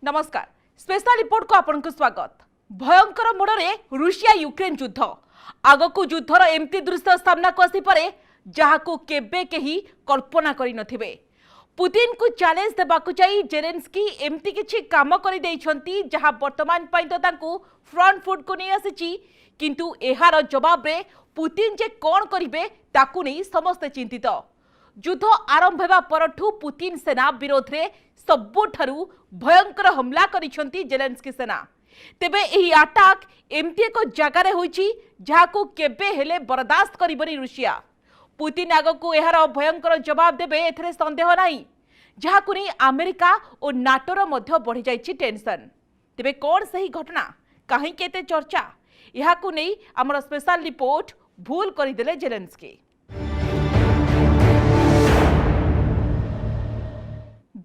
नमस्कार special report को आपनको स्वागत। भयंकर मोड़े रूसिया यूक्रेन युद्ध आगक युद्धर एमती दृश्य सामना को आसी पारे जहाको केबे केही कल्पना करि नथिबे। पुतिन को चैलेंज देबाकु जाई जेलेंस्की एमती किछि काम करि दैछंती जहा वर्तमान पई तो तांकू फ्रंट फुट को नै आसीची, किंतु एहार जवाब रे पुतिन जे कोन करिवे ताकू नै समस्त चिंतित। युद्ध आरंभ हेबा परठू पुतिन सेना विरोध रे सबुठारु भयंकर हमला करिसंती जेलेंस्की सेना। तेबे एही अटैक एमती एक जगार होईची जहाको केबे हेले बर्दाश्त करिबनी रूसिया। पुतिन आगको एहार भयंकर जवाब देबे एथरे संदेह नाही, जहाको नै अमेरिका और नाटोर मध्य बढ़ी जाईची टेंशन। तेबे कोन सही घटना काहे केते चर्चा एहाको नै हमर स्पेशल रिपोर्ट भूल करिदेले जेलेंस्की।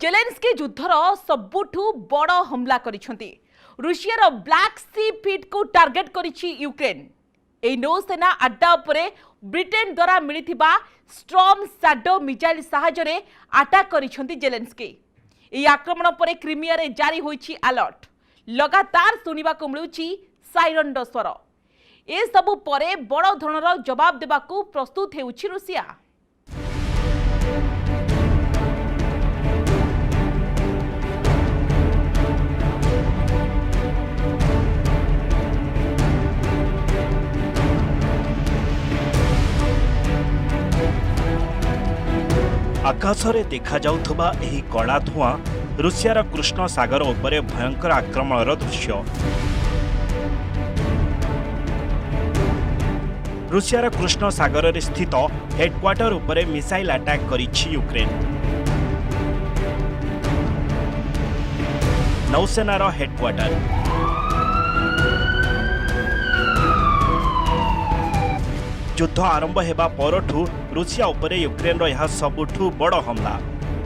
जेलेंस्की युद्धर सबुठू बड़ हमला करिसंती। रूसियार ब्लैक सी फ्लीट को टार्गेट करिछि यूक्रेन। ए नौसेना अड्डा उपरे ब्रिटेन द्वारा मिलिथिबा स्टॉर्म शैडो मिसाइल सहायरे अटैक करिसंती जेलेंस्की। ए आक्रमण परे क्रीमिया रे जारी होईछि अलर्ट। लगातार सुनिबा को मिलुछि साइरन स्वर। ए सबु परे बड़ धरणर जवाब देबाकू प्रस्तुत हेउछि रूसिया। आकाशरे देखा जाउथबा एही कला धुआं रूसियार कृष्ण सागर उपरे भयंकर आक्रमणर दृश्य। रूसियार कृष्ण सागर स्थित हेडक्वार्टर उपरे मिसाइल अटैक करिछि यूक्रेन। नौसेनार हेडक्वार्टर युद्ध आरंभ हेबा परठू रूसिया उपरे यूक्रेन यह सबुठू बड़ हमला।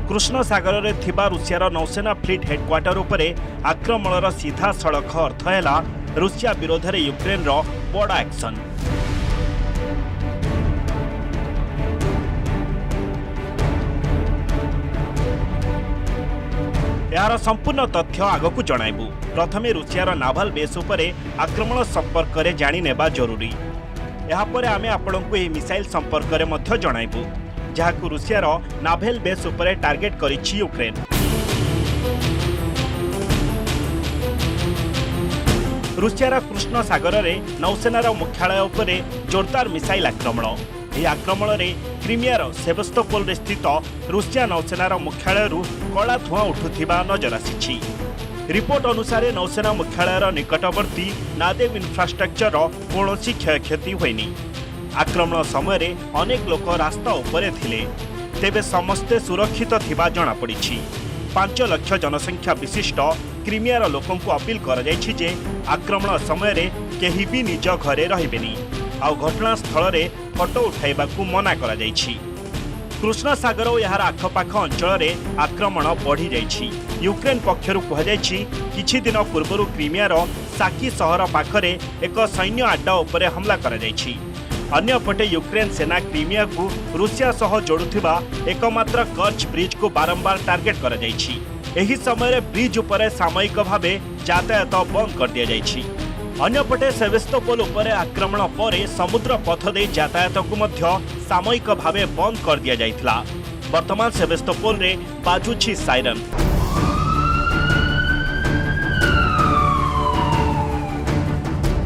कृष्ण सागर रे थिबा रूसियार नौसेना फ्लीट हेडक्वार्टर उपरे आक्रमणर सीधा सड़क अर्थ हैला रूसिया विरोध में यूक्रेन रो बड़ एक्शन। यार संपूर्ण तथ्य आगकू जणाइबू। प्रथमे रूसियार नाभल बेस उपरे आक्रमण संपर्क में जानि नेबा जरूरी। यापर आमे आपनको एही मिसाइल संपर्क में मध्य जणाइबू जहाकू रूसियार नाभेल बेस उपरे टार्गेट करिछि यूक्रेन। रूसियार कृष्ण सागर रे नौसेनार मुख्यालय उपरे जोरदार मिसाइल आक्रमण। यह आक्रमण रे क्रीमियार सेवस्तोपोल स्थित रूसिया नौसेनार मुख्यालय कला धुआं उठुथिबा नजर आसिछि। रिपोर्ट अनुसार नौसेना मुख्यालयर निकटवर्ती नादेव इंफ्रास्ट्रक्चर कौनसी क्षयक्षति होइनी। आक्रमण समय अनेक लोक रास्ता उपरे थिले, तेबे समस्ते सुरक्षित थिबा जणा पड़िछि। 5 लाख जनसंख्या विशिष्ट क्रीमियार लोकंकु अपील कर जायछि जे आक्रमण समय केही भी निज घरे रहिबेनी आ घटनास्थल रे फोटो उठाइबाकू मना करा जायछि। कृष्ण सागर और यार आखपाख अंचल में आक्रमण बढ़ी जाइछि। यूक्रेन पक्षरु कहा जाइछि किछि दिन पूर्व क्रीमियार साकी सहर पाखरे एक सैन्य अड्डा उपरे हमला करा जाइछि। अन्यपटे यूक्रेन सेना क्रीमिया को रूसिया सह जोड़ुथिबा एकमात्र कर्च ब्रिज को बारंबार टार्गेट करा जाइछि। एही समय ब्रिज उपरे सामयिक भावे यातायात बंद कर दिया जाइछि। अन्यपटे सेवेस्तोपोल उपरे आक्रमण पर समुद्र पथ दे यातायात को मध्य सामयिक भावे बंद कर दिया जाइथिला। वर्तमान सेवेस्तोपोल रे बाजुछि साइरन।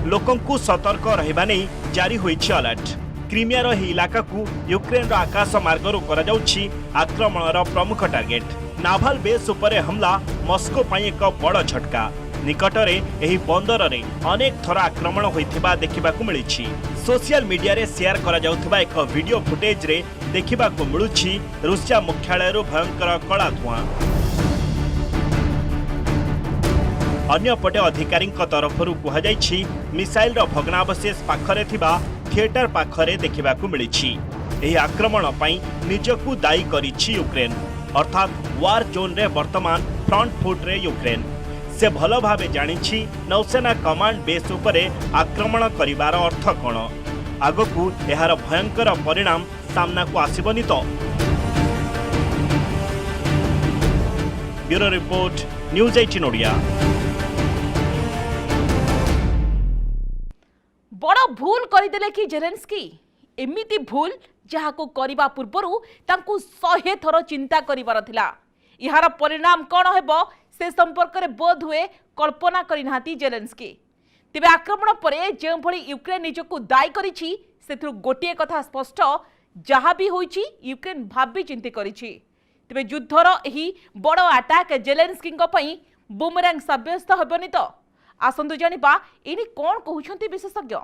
लोकंकु सतर्क रहिबा नै जारी होइछि अलर्ट। क्रीमियार एही इलाका को यूक्रेन आकाश मार्गरु करा जाउछि आक्रमणर प्रमुख टार्गेट। नाभल बेस उपरे हमला मस्को पई एक बड़ झटका। निकटरे एही बंदर रे अनेक थर आक्रमण होइथिबा देखिबाकू मिलिछि। सोशल मीडिया रे शेयर करा जाउथिबा एक वीडियो फुटेज रे देखिबाकू मिलुछि रूसिया मुख्यालय रो भयंकर कला धुआं। अन्यपटे अधिकारी तरफरु कहा जाइछि मिसाइल रो भग्नावशेष पाखरे थिबा थिएटर पाखरे देखिबाकू मिलिछि। एही आक्रमण पई निजकू दायी करिछि यूक्रेन, अर्थात वार जोन रे वर्तमान फ्रंट फुट रे यूक्रेन। से भल भावे जानिछि नौसेना कमांड बेस उपरे आक्रमण करिवार अर्थ कोन। आगकू एहार भयंकर परिणाम सामना को आसिबनी तो। Bureau report news 18 Odia. बड़ भूल करदेले कि जेलेंस्की एमिति भूल जहाको करिबा पूर्वरु तांकु 100 थर चिंता करिवार थिला। इहार परिणाम कौन हेबो से संपर्क रे बोध हुए कल्पना करिनाहाती जेलेंस्की। तेबे आक्रमण परे जे भली यूक्रेन निजको दायी करिछि सेथु गोटिए कथा स्पष्ट, जहा भी होइछि यूक्रेन भाबी चिंती करिछि। तेबे युद्धर एही बड़ अटैक जेलेंस्की पई बुमरैंग साब्यस्त हेबनि तो आसंतु जानिबा एनी कोन कहउछंती विशेषज्ञ।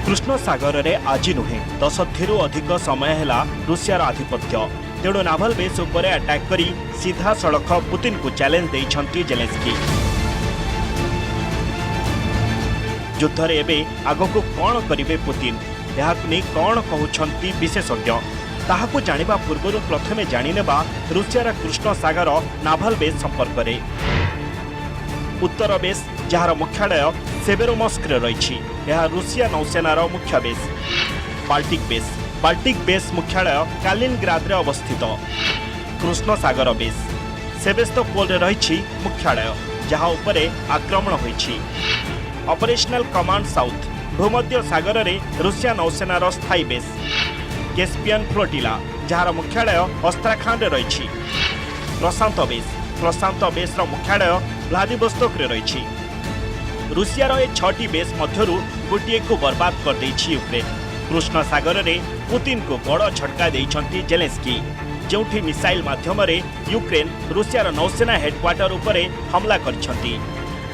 कृष्ण सागर रे आज नुहे दशधिरु अधिक समय हैला रूसियार आधिपत्य। तेणु नाभल बेस उपरे अटैक करी सीधा सड़क पुतिन को चैलेंज देइछंती जेलेंस्की। युद्ध रे एबे आगको कौन करिवे पुतिन, याकु नै कौन कहउछंती विशेषज्ञ, ताहाकु जानिबा पूर्वरु प्रथमे जानिनेबा रूसियार कृष्ण सागर नाभल बेस संपर्क रे। उत्तर बेस जहार मुख्यालय सेवेरोमस्क रे रहिछि, यह रूसिया नौसेनार मुख्य बेस। बाल्टिक बेस मुख्यालय कालिनग्राद रे अवस्थित। कृष्ण सागर बेस सेवेस्तोपोल रे रहिछि मुख्यालय, जहा उपरे आक्रमण होइछि। ऑपरेशनल कमांड साउथ भूमध्य सागर रे रूसिया नौसेनार स्थायी बेस। कैस्पियन फ्लोटिला जहार मुख्यालय अस्त्राखान रे रहिछि। प्रशांत बेस रो मुख्यालय व्लादिवोस्तोक रे रहिछि। रूसियार ए 6टी बेस मध्यरु गोटिए को बर्बाद कर देइछि यूक्रेन। कृष्ण सागर रे पुतिन को बड़ झटका देइछंती जेलेंस्की, जोठी मिसाइल माध्यम रे यूक्रेन रूसियार नौसेना हेडक्वार्टर उपरे हमला करछंती।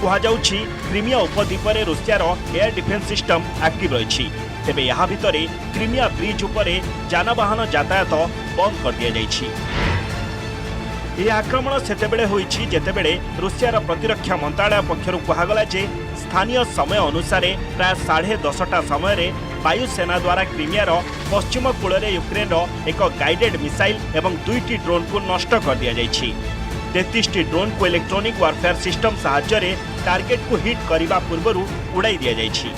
कुहा जाउछि क्रीमिया उपद्वीप रे रूसियार एयर डिफेंस सिस्टम एक्टिव रहिछि। तेबे यहाँ भितरे क्रीमिया ब्रिज उपरे जानवाहन यातायात बंद कर दिया जाइछि। यह आक्रमण सेतेबेले होइछि जेतेबेले रूसियार प्रतिरक्षा मंत्रालय पक्षरु कहागला जे स्थानीय समय अनुसार प्राय 10:30 समय रे वायुसेना द्वारा क्रीमियार पश्चिम कूल रे यूक्रेन एक गाइडेड मिसाइल एवं 2टी ड्रोन को नष्ट कर दिया जाइछि। 33टी ड्रोन को इलेक्ट्रॉनिक वारफेयर सिस्टम सहायता रे टार्गेट को हिट करिबा पूर्वरु उड़ाई दिया जाइछि।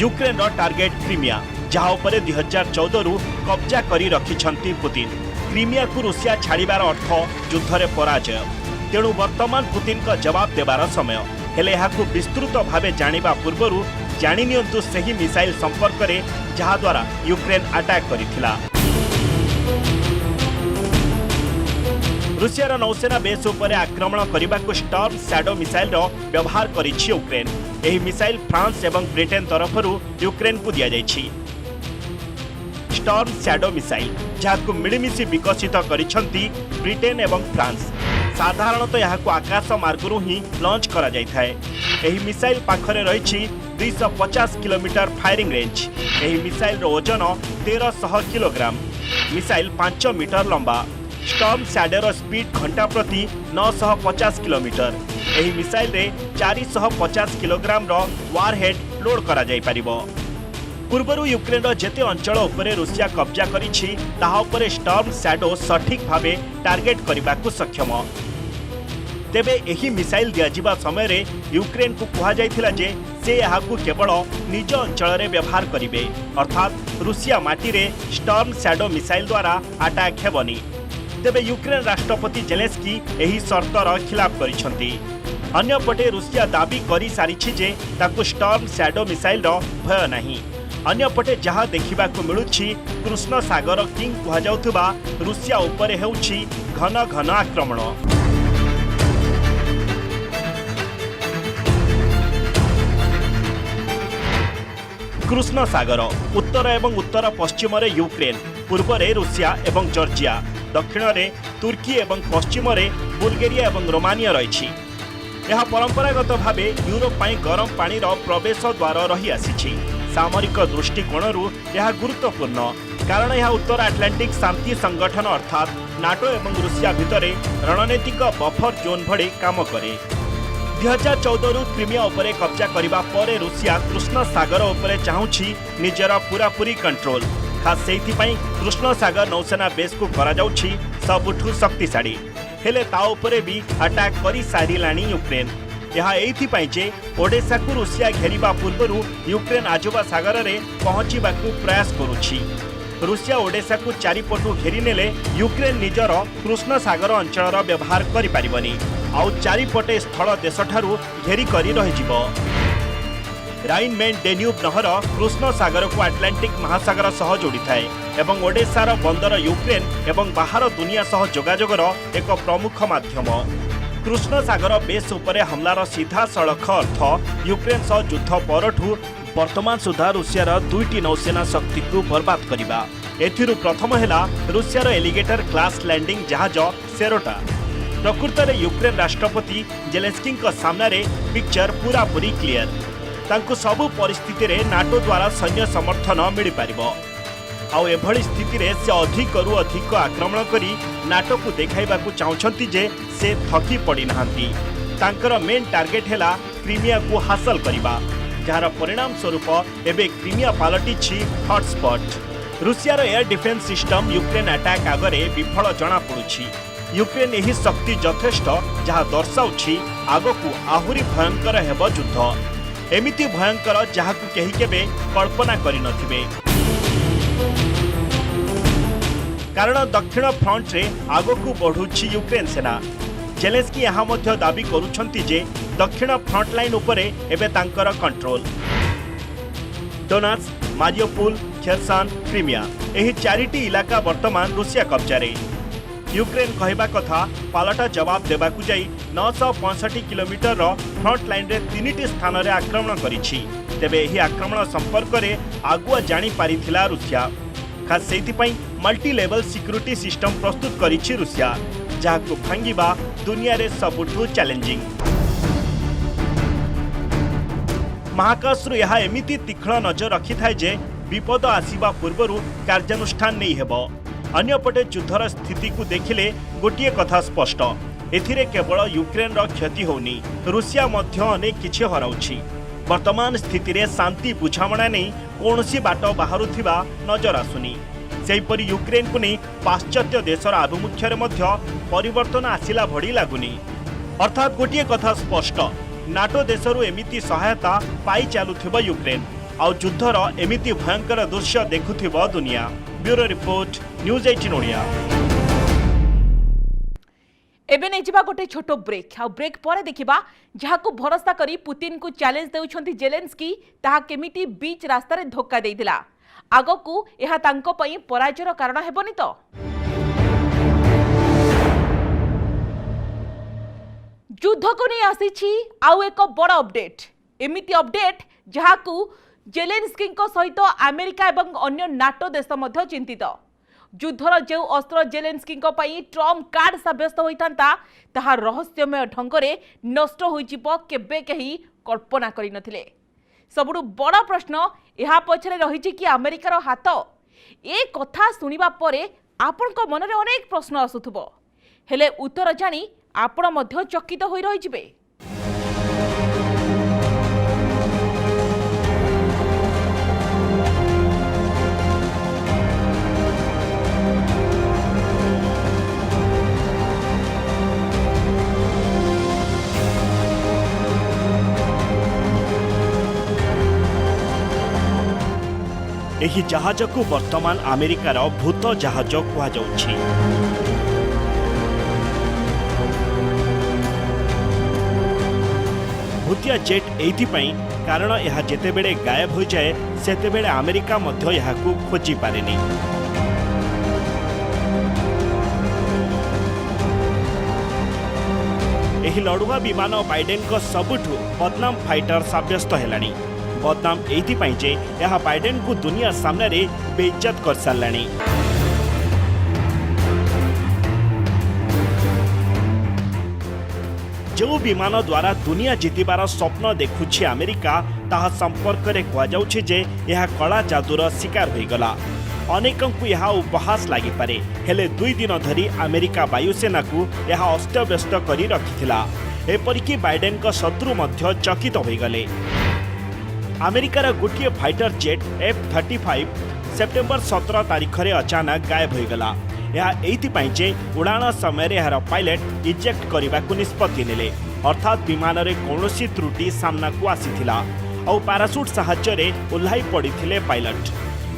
यूक्रेन रो टार्गेट क्रीमिया, जहा उपरे 2014 रु कब्जा करी रखिछंती पुतिन। क्रीमिया को रूसिया छाड़िबार अर्थ युद्ध रे पराजय। तेणु वर्तमान पुतिन का जवाब देबार समय हेले याकु विस्तृत भावे जानिबा पूर्वरु जानि नियंतु सही मिसाइल संपर्क रे जहा द्वारा यूक्रेन अटैक करिथिला। रूसियार नौसेना बेस उपरे आक्रमण करने स्टॉर्म शैडो मिसाइल व्यवहार करिछि यूक्रेन। एही मिसाइल फ्रांस एवं ब्रिटेन तरफरु यूक्रेन को दिया जाइछि। स्टॉर्म शैडो मिसाइल जहां मिलमिशि विकसित करिछंती ब्रिटेन एवं फ्रांस। साधारणतः यह आकाश मार्गरू ही लॉन्च करा जाय थाए। एही मिसाइल पाखरे रहिछि 250 किलोमीटर फायरिंग रेंज। एही मिसाइल रो ओजन 1300 किलोग्राम। मिसाइल 5 मीटर लंबा। स्टॉर्म शैडोर स्पीड घंटा प्रति 950 किलोमीटर। एही मिसाइल रे 450 किलोग्राम रो वारहेड लोड करा जाय परिबो। पूर्वरु यूक्रेन जेते अंचल उपरे रूसिया कब्जा करिछि ताहा उपरे स्टॉर्म शैडो सठिक भावे टार्गेट करबाकू सक्षम। तेबे एही मिसाइल दिया जिबा समय रे यूक्रेन को कहा जायथिला जे से याकू केवल निज अंचल रे व्यवहार करिवे, अर्थात रूसिया माटी रे स्टॉर्म शैडो मिसाइल द्वारा अटैक हेबनी। तेबे यूक्रेन राष्ट्रपति जेलेंस्की एही शर्तर खिलाफ करिसंती। अन्यपटे रूसिया दाबी करी सारिछि जे ताकू स्टॉर्म शैडो मिसाइल रो भय नाही। अन्यपटे जहा देखा मिलुछि कृष्ण सागर किंग कहुवा रूसिया उपरे हेउछि घन घन आक्रमण। कृष्ण सागर उत्तर एवं उत्तर पश्चिम रे यूक्रेन, पूर्व रे रूसिया एवं जॉर्जिया, दक्षिण रे तुर्की एवं पश्चिम रे बुल्गेरिया एवं रोमानिया रहिछि। यह परंपरागत भावे यूरोप पाई गरम पानी रो प्रवेश द्वार रही आसीछि। सामरिक दृष्टिकोणरू यह गुरुत्वपूर्ण, कारण यह उत्तर आटलांटिक शांति संगठन अर्थात नाटो एवं रूसिया भितरे रणनीतिक बफर जोन भली काम करे। 2014 क्रीमिया उपरे कब्जा करने पर रूसिया कृष्ण सागर उपरे चाहूछि निजर पूरापूरी कंट्रोल। खास से कृष्ण सागर नौसेना बेस को करा जाउछि सबुठु शक्तिशाली। हेले ता उपरे भी अटैक करी सारिलाणी यूक्रेन। यह एइथिपाई जे ओडेसा को रूसिया घेरिबा पूर्वरु यूक्रेन आजोबा सागर रे पहुंचीबाकू प्रयास करुछि। रूसिया ओडेसा को चारिपटु घेरी नेले यूक्रेन निजर कृष्ण सागर अंचलर व्यवहार करि पारिबनी आउ चारिपटे स्थल देशठारु घेरी करी रहिजिबो। राइन मेन डेन्यूब नहर कृष्ण सागर को आटलांटिक महासागर सह जोड़ी थाए एवं ओडेसार बंदर यूक्रेन एवं बाहर दुनिया सह जोगाजोगर एक प्रमुख माध्यम। कृष्ण सागर बेस उपरे हमलार सीधा सड़क अर्थ यूक्रेन सह युद्ध परठू वर्तमान सुधा रूसियार दुईटी नौसेना शक्ति को बर्बाद करने। एथिरु प्रथम है रूसियार एलिगेटर क्लास लैंडिंग जहाज सेरोटा। प्रकृत में यूक्रेन राष्ट्रपति जेलेंस्की सामने पिक्चर पूरा पूरी क्लियर। तांको सबु परिस्थिति रे नाटो द्वारा सैन्य समर्थन मिल पारिबो। आउ एभली स्थिति रे से अधिकरु अधिक आक्रमण करी नाटो को देखाइबाकू चाहुछंती जे से थकी पड़ी नाहांती। तांकर मेन टार्गेट हैला क्रीमिया को हासिल करिबा, जार परिणाम स्वरूप एबे क्रीमिया पालटिछि हॉटस्पॉट। रूसियार air defence system Ukraine attack आगरे विफल जना पड़ुछि। यूक्रेन एही शक्ति यथेष्ट जहाँ दर्शाउछि आगकू आहुरी भयंकर हेबो युद्ध। एमिति भयंकर जहाकू केही केबे कल्पना करि नथिबे। कारण दक्षिण फ्रंट रे आगकू बढ़ुछि यूक्रेन सेना। जेलेंस्की यहाँ मध्य दाबी करुछंती जे दक्षिण फ्रंट लाइन उपरे एबे तांकर कंट्रोल। डोनास, मारियोपोल, खेरसन, क्रीमिया एही चारिटी इलाका वर्तमान रूसिया कब्जा रे। यूक्रेन कहवा कथा पालटा जवाब देबाकू जाई 965 किलोमीटर फ्रंट लाइन रे 3टी स्थान रे आक्रमण करिछि। तेबे एही आक्रमण संपर्क रे आगुआ जानी पारिथिला रूसिया। खास सेइथिपई मल्टी लेवल सिक्योरिटी सिस्टम प्रस्तुत करिछि रूसिया, जहाकू भांगिबा दुनिया रे सबुठू चैलेंजिंग। महाकाशरु यह एमिति तीक्ष्ण नजर रखि थाए जे विपद आसीबा पूर्वरु कार्यानुष्ठान नहीं हेबो। अन्यपटे युद्धर स्थिति को देखिले गोटिए कथा स्पष्ट, एथिरे केवल यूक्रेन रो क्षति होनी, रूसिया मध्य अनेक किछि हराउछि। वर्तमान स्थिति रे शांति बुझामणा नहीं कौनसी बाट बाहरुथिबा नजर आसुनी। सेहीपरि यूक्रेन को नहीं पाश्चात्य देशर आभिमुख्य रे मध्य परिवर्तन आसिला भड़ी लागुनी। अर्थात गोटिए कथा स्पष्ट, नाटो देशरू एमिति सहायता पाई चालुथिबो यूक्रेन आउ युद्धर एमिति भयंकर दृश्य देखुथिबो दुनिया। Bureau report, news 18 Odia. एबे नहीं जिबा गोटे छोटो ब्रेक। आ ब्रेक पर देखिबा जहाकू भरोसा करी पुतिन को चैलेंज देउछंती जेलेंस्की ताहा केमिति बीच रास्ता रे धोखा देइदिला। आगकू एहा तांको पई पराजयर कारण हेबोनी तो। युद्ध को नहीं आसीछि आउ एक बड़ अपडेट। एमिति अपडेट जहाकू जेलेंस्की सहित अमेरिका एवं अन्य नाटो देश मध्य चिंतित। युद्धर जो अस्त्र जेलेंस्की ट्रम्प कार्ड सब्यस्त होता ताहा रहस्यमय ढंगरे नष्ट होइजिबो केबे केही कल्पना करि नथिले। सबुठु बड़ प्रश्न यह पछरे रहिछि कि अमेरिकार हाथ। ए कथा सुनिबा परे आपनको मनरे अनेक प्रश्न आसुथुबो, हेले उत्तर जानी आपण मध्य चकित होई रहिजिबे। एही जहाज को वर्तमान अमेरिकार भूत जहाज कहा जाउछि। भूतिया जेट एइथिपई कारण यह जेतेबेले गायब हो जाए सेतेबेले अमेरिका मध्य यहाकू खोजी पारेनी। एही लड़ुआ विमान बाइडेन को सबुठु बदनाम फाइटर सब्यस्त हेलानी। बदनाम एइथिपई जे यह बाइडेन को दुनिया सामने रे बेइज्जत कर सारलानी। जो विमान द्वारा दुनिया जीतिबार स्वप्न देखुछि अमेरिका ताहा संपर्क रे कहा जाउछि जे यह कला जादूर शिकार होई गला। अनेकंकु यह उपहास लागि पारे, हेले 2 दिन धरी अमेरिका वायुसेना को यह अस्तव्यस्त करी रखिथिला। एपरिकी बाइडेन का शत्रु मध्य चकित होई गले। अमेरिकार गोटे फाइटर जेट F-35 सेप्टेम्बर 17 तारिख रे अचानक गायब हो गला। ଏହା एइथिपाई जे उड़ाण समय यार पायलट इजेक्ट करने को निष्पत्ति नेले अर्थात विमान रे कौनसी त्रुटि सामना को आसीथिला और पारासूट साहाय्य ओह्लाई पड़िथिले पायलट।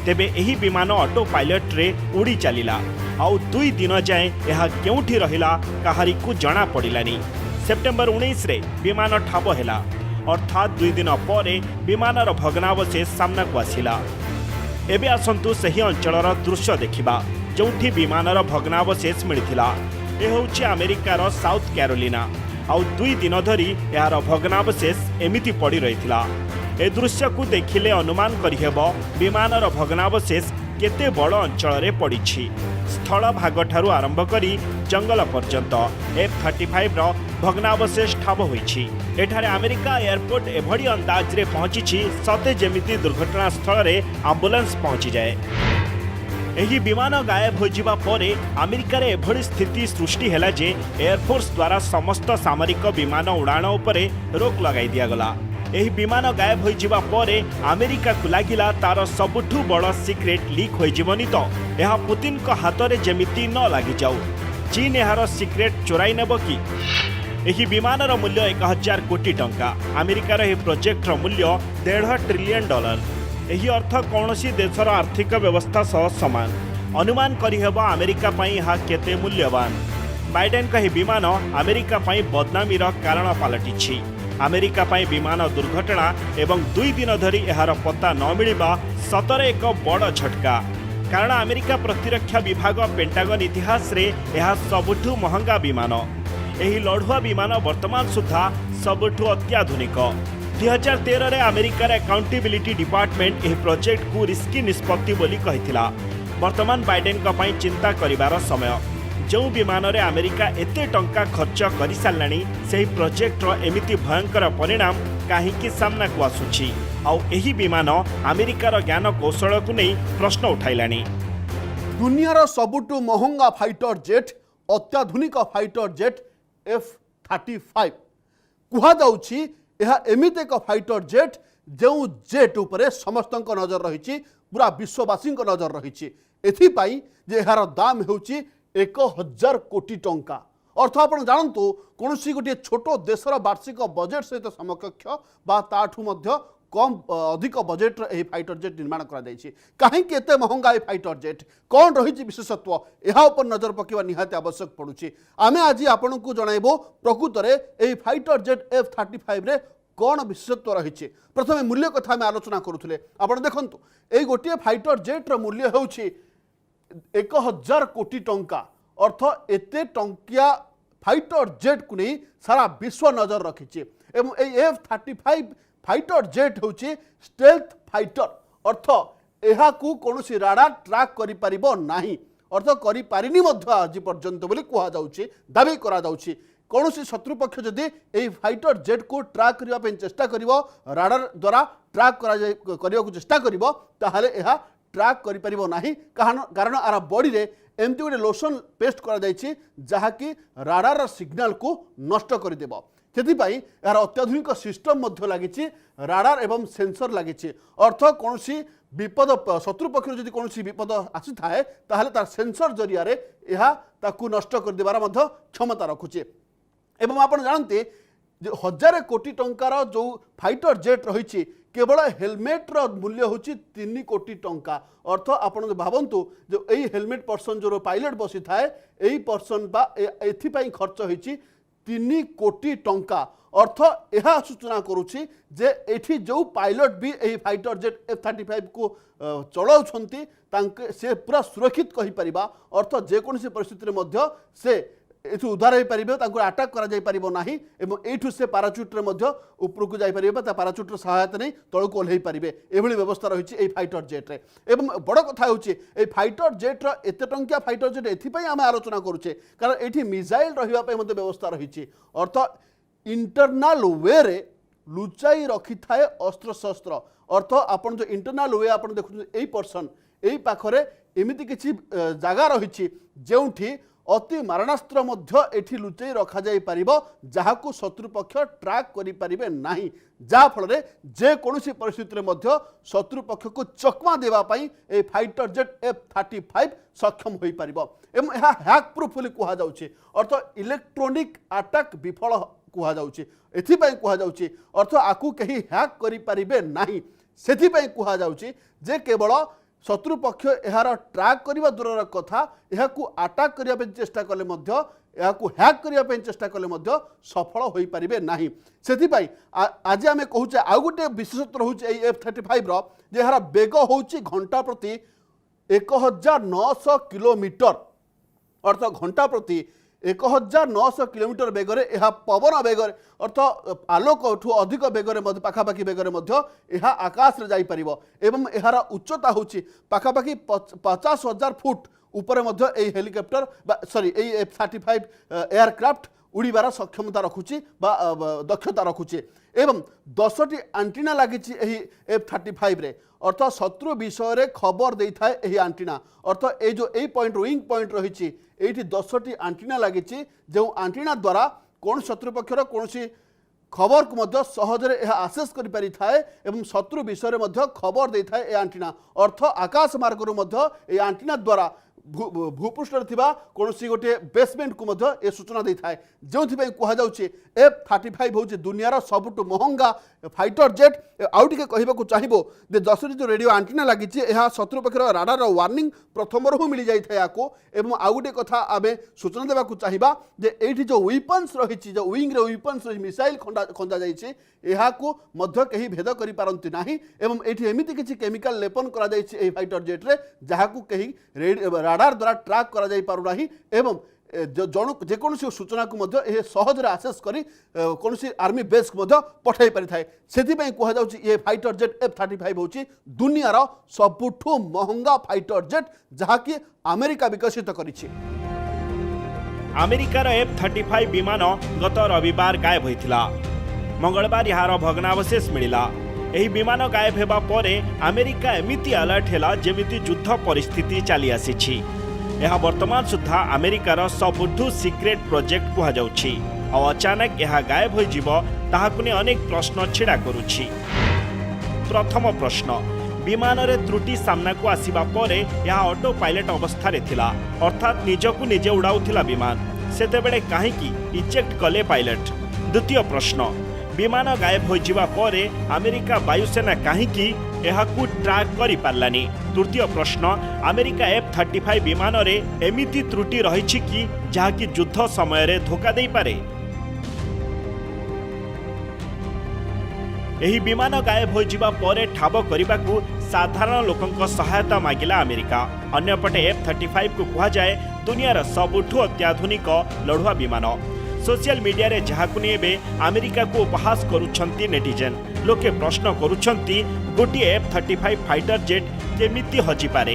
तेबे एही विमान ऑटो पायलट रे उड़ी चलिला आउ 2 दिन जाए यह केउठी रहिला काहारी को जना पड़िलानी। सेप्टेम्बर 19 रे विमान ठाब हैला अर्थात 2 दिन पर विमानर भग्नावशेष सामना को आसिला। एबे आसंतु सही अंचलर दृश्य देखिबा जोठी विमानर भग्नावशेष मिलिथिला। ए होउछि अमेरिकार साउथ कैरोलिना आउ 2 दिन धरी यार भग्नावशेष एमिति पड़ी रहिथिला। ए दृश्य को देखिले अनुमान करिहेब विमानर भग्नावशेष केते बड़ अंचल रे पड़िछि। स्थल भाग ठारू आरंभ करी जंगल पर्यंत F-35 रो भग्नावशेष ठाब होइछि। एठारे अमेरिका एयरपोर्ट एभड़ी अंदाज रे पहुंची सते जेमिति दुर्घटना स्थल रे एम्बुलेंस पहुंची जाए। एही विमान गायब हो जिबा परे अमेरिका रे एभड़ी स्थिति सृष्टि हैला जे एयरफोर्स द्वारा समस्त सामरिक विमान उड़ाण उपरे रोक लगाई दिया गला। एही विमान गायब हो जिबा परे अमेरिका को लागिला तार सबुठु बड़ सिक्रेट लीक हो जिवनी तो यह पुतिन को हाथ रे जेमिति न लागी जाऊ। चीन यार सिक्रेट चोराई नेब कि? एही विमानर मूल्य 1000 कोटी टंका। अमेरिकार एही प्रोजेक्टर मूल्य $1.5 ट्रिलियन। एही अर्थ कौनसी देशर आर्थिक व्यवस्था सह समान। अनुमान करिहेब अमेरिका पई यह केते मूल्यवान। बाइडेन का विमान अमेरिका पई बदनामीर कारण पलटिछि। अमेरिका पई विमान दुर्घटना एवं 2 दिन धरी यार पता न मिलिबा सतरे एक बड़ झटका। कारण अमेरिका प्रतिरक्षा विभाग पेंटागन इतिहास रे यह सबुठु महंगा विमान। एही लढ़ुआ विमान वर्तमान सुधा सबुठु अत्याधुनिक। 2013 रे अमेरिकार अकाउंटेबिलिटी डिपार्टमेंट एही प्रोजेक्ट को रिस्की निष्पत्ति बोली कहिथिला। वर्तमान बाइडेन का पई चिंता करिवार समय। जो विमान रे अमेरिका एते टंका खर्च करि सारलानी सेही प्रोजेक्टर एमिति भयंकर परिणाम काहीकि सामना को आसुछि आउ एही विमान अमेरिकार ज्ञान कौशल को नहीं प्रश्न उठाइलानी। दुनियार सबुठु महंगा फाइटर जेट अत्याधुनिक फाइटर जेट F-35 कुहा जाउछि। यह एमिति एक फाइटर जेट जो जेट उपरे समस्तक नजर रही पूरा विश्ववासी नजर रही। एथिपाई जे यार दाम हेउछि 1000 कोटी टंका। अर्थ आप जानतु कौन गोटे छोट देशर वार्षिक बजेट सहित समकक्ष बा ताठू मध्य कम अधिक बजेट यह फाइटर जेट निर्माण कहीं एते महंगा ये फाइटर जेट कौन रही विशेषत्व यह उपर नजर पकड़ा निहाती आवश्यक पड़ुछि। आमे आज आपन को जनइबो प्रकृत में यह फाइटर जेट F-35 रे कौन विशेषत्व रही। प्रथम मूल्य कथा आम आलोचना करुले। आप देखु ये गोटे फाइटर जेट्र मूल्य होउछि 1000 कोटी टंका। अर्थ एते टंकिया फाइटर जेट को नहीं सारा विश्व नजर रखी। F-35 फाइटर जेट होची स्टेल्थ फाइटर। अर्थ यह कौन राडार ट्रैक करि परिबो नाही। अर्थ करि पारिनी मध्य आज पर्यंत बोली कहा जाउछि दाबी करा जाउछि। कौन शत्रुपक्ष जदि यही फाइटर जेट को ट्रैक करने चेष्टा करिवो राडार द्वारा ट्रैक करा चेष्टा करिवो ताहाले यह ट्रैक करि परिबो नाही। कारण आर बॉडी रे एमती गोटे लोशन पेस्ट करा जायछि जहाँकि राडार सिग्नल को नष्ट कर देबो। सेथिपाई यार अत्याधुनिक सिस्टम मध्य लागिछि राडार एवं सेंसर लागिछि। अर्थ कौन विपद शत्रुपक्ष जदि कौन विपद आसी थाए ताहले तार सेंसर जरिया रे यह ताकू नष्ट कर देबार मध्य क्षमता रखुछि। एवं आप जानते 1000 कोटी टंकार जो फाइटर जेट रही केवल हेलमेट्र मूल्य होची 3 कोटी टंका। अर्थ आप भावतु जो यही हेलमेट पर्सन जो पायलट बसी थाए यही पर्सन बा एथिपाई खर्च होची 3 कोटी टंका। अर्थ यह सूचना करुछि जे एठी जो पायलट भी यही फाइटर जेट F-35 को चलाउछंती तांके से पूरा सुरक्षित कहि परिबा। अर्थ जेकोसी परिस्थिति मध्य से एठू उद्धार हो पारे अटाक करा से पाराचुट्रे उपरकू जापर पाराचुट्र सहायता नहीं तौक ओह्ल पारे एभली व्यवस्था रही फाइटर जेट्रे। एवं बड़ कथा होची फाइटर जेट्र एत टंकिया फाइटर जेट एथिपाई आम आलोचना करुचे कारण ये मिसाइल रही व्यवस्था रही। अर्थ इंटरनाल वे रे लुचाई रखी थाए अस्त्र शस्त्र। अर्थ आपन जो इंटरनाल वे आप देखुं यही पर्सन यही पाखरे एमिति किछि जगह रही जोठी अति मारणास्त्र मध्य एठी लुचई रखा जाई परिबो जहाकू शत्रुपक्ष ट्रैक करि परिबे नाही जा फल जे कोनोसी परिस्थिति रे मध्य शत्रुपक्ष को चकमा देवा पई ए फाइटर जेट F-35 सक्षम होई परिबो एवं यह हैक प्रूफ बोली कहा जाउछि अर्थ इलेक्ट्रोनिक अटैक विफल कहा जाउछि एथि पई कहा जाउछि अर्थ आकू कहीं हैक करि परिबे नाही सेथि पई कहा जाउछि जे केवल शत्रुपक्ष यार ट्रैक करने दूर कथा यह अटैक करने चेष्टा कले हैक करने चेष्टा कले सफल हो पारे ना से आज आम कहूचे आउ गोटे विशेषत्व रोचे F-35 रे यार बेग हूँ घंटा प्रति 1900 किलोमीटर अर्थ घंटा प्रति 1900 किलोमीटर बेगर यह पवन बेगर अर्थ आलोक ठू अधिक बेगर पाखापाखि बेगर यह आकाश रे जाई परिबो एवं यार उच्चता होची पाखापाखि 50,000 फुट ऊपर हेलिकॉप्टर सॉरी F-35 एयरक्राफ्ट उड़ीबार सक्षमता रखुची दक्षता रखुची एवं 10टी आंटीना लगी F-35 रे अर्थ शत्रु विषय रे खबर दे था यही आंटीना अर्थ ये जो यही पॉइंट विंग पॉइंट रही ये 10टी आंटीना लगी जो आंटीना द्वारा कौन शत्रुपक्षर कौन खबर को सहजरे आसेस कर पारि थाए एवं शत्रु विषय में खबर दे था आंटीना अर्थ आकाश मार्ग ये आंटीना द्वारा भूपृष्ठ कौन गोटे बेसमेंट को ए सूचना दे था जो कहुच्छे F-35 हूँ दुनियार सबुठ महंगा फाइटर जेट आउटे कहवाक चाहिए जे 10टी जो रेडियो आंटीना लगी शत्रुपक्षर राडार वार्निंग प्रथम मिल जाए एवं आउ गोटे कथा आम सूचना देवाक चाहिए जे ये जो वेपन्स रही जो विंग रे वेपन्स रही मिसाइल खंजा जाइए कहीं भेद कर पारती ना एवं ये एमती किसी केमिकल लेपन करा जाइए फाइटर जेट्रे जहाँ कहीं राडार द्वारा ट्रैक करा जाई पारु नाही एवं जेकोसी सूचना को सहज आसेस कर कौन आर्मी बेस को पठाई पारि थाए से कहुच्छे ये फाइटर जेट F-35 हूँ दुनियार सबुठू महंगा फाइटर जेट जहाँकि अमेरिका विकसित करिछि। अमेरिकार F-35 विमान गत रविवार गायब होइथिला मंगलवार यार भग्नावशेष मिलिला एही विमान गायब हेबा परे अमेरिका एमिति अलर्ट हेला जेमिति युद्ध परिस्थिति चली आसीछि यह वर्तमान सुधा अमेरिकार सबुठू सिक्रेट प्रोजेक्ट कहा जाउछि और अचानक यह गायब हो जीव ताहाकु ने अनेक प्रश्न छिड़ा करुछि। प्रथम प्रश्न विमान रे त्रुटि सामना को आसीबा परे यह ऑटो पायलट अवस्था रे थिला अर्थात निजकु निजे उड़ाउथिला विमान सेतेबेले काहेकि इजेक्ट कले पायलट। द्वितीय प्रश्न विमान गायब हो जीवा परे अमेरिका वायुसेना काहेकि एहाकु ट्रैक करि पारलानी। तृतीय प्रश्न अमेरिका F-35 विमान रे एमिति त्रुटि रहिछि कि जहाँकि युद्ध समय रे धोखा दे पारे। एही विमान गायब हो जीवा परे ठाब करिबाकू साधारण लोकंक सहायता मागिला अमेरिका। अन्यपटे F-35 को कहा जाए दुनियार सबुठू अत्याधुनिक लढ़ुआ विमान। सोशल मीडिया रे जहाकु नेबे अमेरिका को उपहास करुछंती नेटिजन लोके प्रश्न करुछंती गोटी F-35 फाइटर जेट केमिति हजि पारे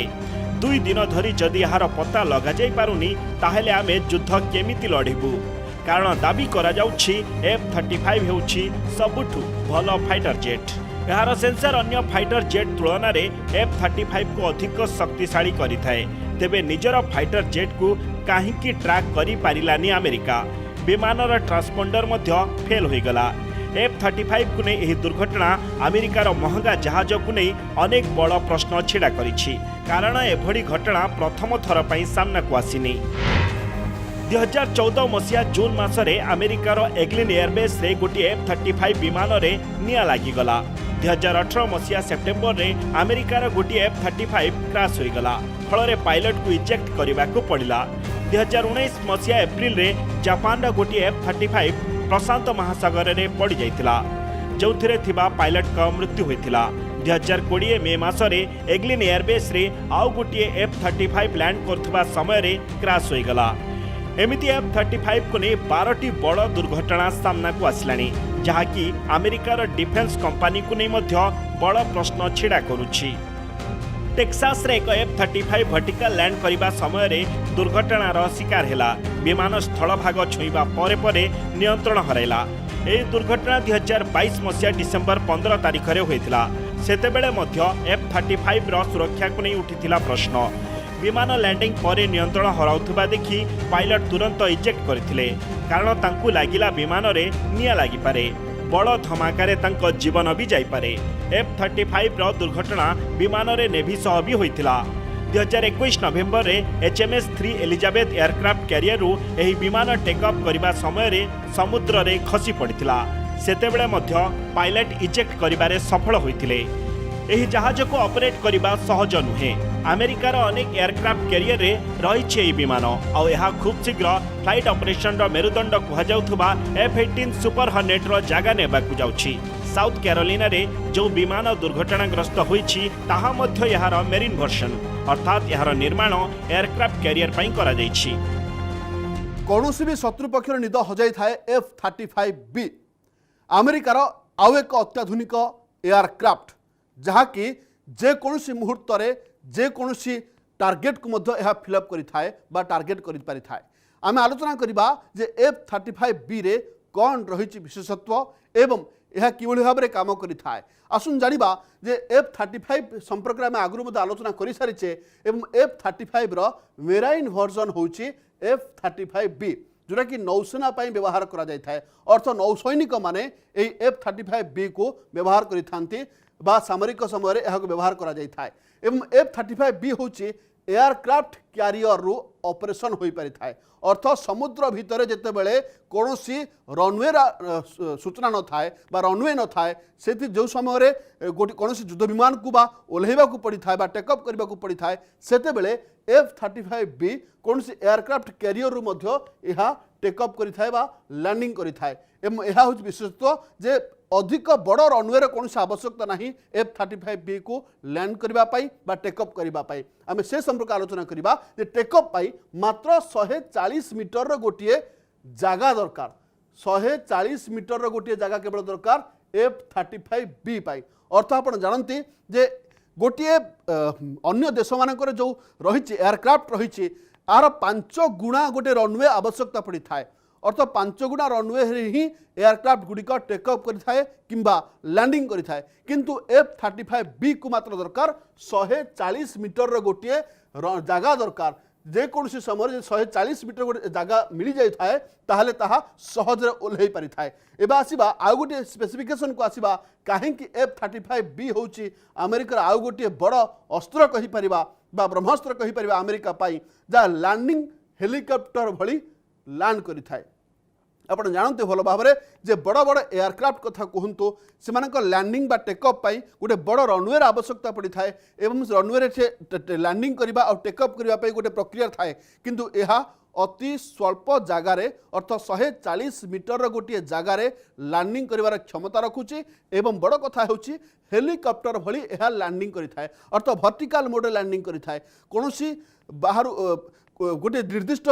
2 दिन धरी जदि यार पता लगा जाई पारुनी ताहेले आमे युद्ध केमिति लढिबु कारण दाबी करा जाउछि F-35 हेउछि सबुठू भलो फाइटर जेट। यार सेंसर अन्य फाइटर जेट तुलना रे F-35 को अधिक शक्तिशाली करिथाए तेबे निजर फाइटर जेट को काहेकि ट्रैक करि पारिलानी अमेरिका। विमानर ट्रांसपोंडर मध्य फेल हो गला। F-35 को नहीं दुर्घटना अमेरिकार महंगा जहाज को नहीं अनेक बड़ प्रश्न छिड़ा करिछि कारण एभली घटना प्रथम थर पर सामना को आसीनी। 2014 मसीहा जून मासरे अमेरिकार एग्लिन एयरबेस रे गोटी F-35 विमान रे निया लागिगला। 2018 मसीहा सेप्टेम्बर रे अमेरिकार गोटी F-35 क्राश हो गला फल पायलट को इजेक्ट करने को पड़ा। 2019 मसीहा एप्रिल रे जापान गोटी F-35 प्रशांत महासागर रे पड़ जाइतिला जोथिरे थिबा पायलट का मृत्यु होइतिला। 2020 मे मासरे एग्लिन एयरबेस रे आउ गोटी F-35 लैंड करथबा समय रे क्राश हो गला। एमिति F-35 को ने 12टी बड़ दुर्घटना सामना को आसिलानी जहाँकि अमेरिकार डिफेंस कंपनी को नहीं मध्य बड़ प्रश्न छिड़ा करुछि। टेक्सास रे एक F-35 वर्टिकल लैंड करिबा समय रे दुर्घटनार शिकार हेला विमान स्थल भाग छुईबा परे परे नियंत्रण हरैला। ए दुर्घटना 2022 मसीहा डिसेंबर 15 तारिख रे होइतिला सेतेबेले मध्य F-35 रो सुरक्षा को नहीं उठिथिला प्रश्न। विमान लैंडिंग पर नियंत्रण हराउथुबा देखि पायलट तुरंत इजेक्ट करथिले कारण तांकु लागिला विमान रे निया लागि पारे बड़ धमाकारे तांको जीवन भी जाई पारे। F-35 रो दुर्घटना विमान रे नेभी सह भी होइतिला। 2021 नवेम्बर में HMS 3 एलिजाबेथ एयरक्राफ्ट कैरियर रु एही विमान टेक ऑफ करबा समय रे समुद्र रे खसी पड़ितिला। सेतेबेले मध्य पायलट इजेक्ट करिबारे सफल होइतिले। एही जहाज को ऑपरेट करबा सहज नुहे। अमेरिकार अनेक एयरक्राफ्ट कैरियर रे रहिछि एही विमान आ एहा खूब शीघ्र फ्लाइट ऑपरेशन रो मेरुदंड कुहा जाउथबा F-18 सुपर हर्नेट रो जागा नेबाकु जाउछि। साउथ कैरोलिना रे जो विमान दुर्घटनाग्रस्त होइछि ताहा मध्य यार मेरिन वर्जन अर्थात यार निर्माण एयरक्राफ्ट कैरियर पई करा जाइछि। कौनसी भी शत्रु पक्षर निद हजाई थाए F-35B अमेरिकार आउ एक अत्याधुनिक एयरक्राफ्ट जहाँकि जेकोसी मुहूर्त जेकोसी टार्गेट को मध्य यह फिलअप करिथाए बा टार्गेट करि पारिथाए। आमे आलोचना करिबा जे F-35B रे कौन रही विशेषत्व एवं यह किभली भाव में काम करिथाए। आसुन जानिबा जे F-35 संपर्क में आगु मध्य आलोचना करि सारिछे एवं F-35 रो मेराइन वर्जन होउची F-35B जोटा कि नौसेना पाई व्यवहार करा जाय थाए अर्थ नौसैनिक माने एई F-35B को व्यवहार करिथांती बा सामरिक समय यह व्यवहार करा जाय थाए एवं F-35B होची एयरक्राफ्ट कैरियर रु ऑपरेशन होई पारि थाए अर्थ समुद्र भितर जेतेबेले कोनोसी रनवे सूचना न थाए बा रनवे न थाए सेति जो समय रे कोनोसी युद्ध विमान को बा ओल्हेबा को पड़ी थाए बा टेकअप करबा को पड़ी थाए सेतेबेले F-35B कोनोसी एयरक्राफ्ट कैरियर रु मध्य यह टेकअप करि थाए बा लैंडिंग करि थाए एवं यह होची विशेषत्व जे अधिक बड़ रनवे कौन आवश्यकता नहीं F-35B को लैंड करने बा टेकअप करने आम से संपर्क आलोचना करवा टेकअप मात्र 140 मीटर गोटे जगह दरकार 140 मीटर गोटे जगह केवल दरकार F-35B अर्थ आप जानते जे गोटे अन्य देश मानक जो रही एयरक्राफ्ट रही आर 5 गुणा गोटे रनवे आवश्यकता पड़ी थाए अर्थ 5 गुणा रनवे ही एयरक्राफ्ट गुड़िक टेकअप करिथाए किंबा लैंडिंग करिथाए किंतु F-35B को मात्र दरकार 140 मीटर गोटे जगह दरकार जेकोसी समय 140 मीटर गोटे जगह मिल जाए ताहले ताहा सहज ओल्हे पारि थाए। एबा आसीबा आउ गोटे स्पेसिफिकेशन को आसीबा कहीं F-35B होची अमेरिकार आउ गोटे बड़ अस्त्र कहि परिबा बा ब्रह्मास्त्र कहि परिबा अमेरिका पाई जा लैंडिंग हेलिकॉप्टर भली लैंड करि थाए। आपण जानते भल भाव में जे बड़ बड़ एयरक्राफ्ट कथा कहतु से लैंडिंग बा टेकअप गोटे बड़ रनवे आवश्यकता पड़ी थाए एवं रनवे लैंडिंग करबा और टेकअप करबा गोटे प्रक्रिया थाए किंतु यह अति स्वल्प जगार अर्थ 140 मीटर गोटे जगार लैंडिंग कर क्षमता रखुची एवं बड़ कथा होची हेलिकॉप्टर भली यह लैंडिंग करिथाए अर्थ वर्टिकल मोड लैंडिंग करिथाए कोनोसी बाहर गोटे निर्दिष्ट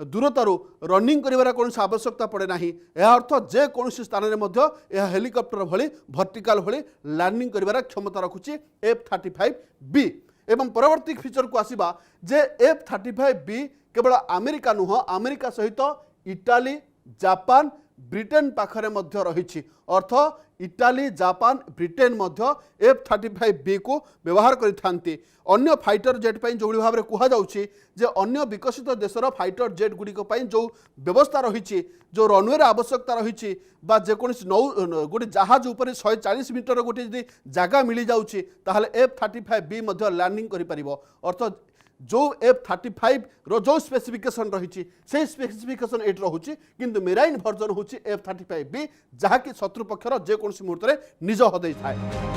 दूरतार रनिंग कर कौन आवश्यकता पड़े ना यह अर्थ जेकोसी स्थान में हेलिकॉप्टर भली वर्टिकल भली लैंडिंग कर क्षमता रखुची F-35B एवं परवर्ती फीचर को आसीबा जे F-35B केवल अमेरिका नुह अमेरिका सहित इटाली जापान ब्रिटेन पाखरे मध्य रही अर्थ इटाली जापान ब्रिटेन मध्य F-35B को व्यवहार करिथांती अन्य फाइटर जेट पई जो भाव में कह जाउछि जे अन्य विकसित देशर फाइटर जेट गुड़िक जो व्यवस्था रही जो रनवे आवश्यकता रही बा जेकोसी नौ गोटे जहाज उपर 140 मीटर गोटे यदि जगह मिल जाउछि ताहले F-35B मध्य लैंडिंग करि परिबो अर्थ जो F-35 रो जो स्पेसिफिकेशन रही से स्पेसिफिकेशन एट रोचे किंतु मेराइन वर्जन होची F-35B जहाँकि शत्रु पक्षर जेकोसी मुहूर्त निज हदे थाए।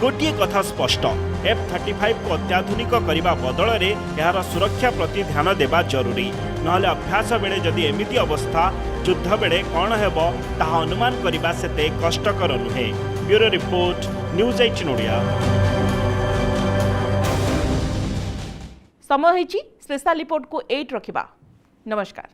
गोटे कथा स्पष्ट F-35 को अत्याधुनिक करने बदल में यार सुरक्षा प्रति ध्यान देवा जरूरी नहले अभ्यास बेले जदि एमिति अवस्था युद्ध बेले कौन हेबो ताहा अनुमान करने सेते कष्टकर नुहे। Bureau report news 18 Odia. समय स्पेशल रिपोर्ट को 8 रखिबा। नमस्कार।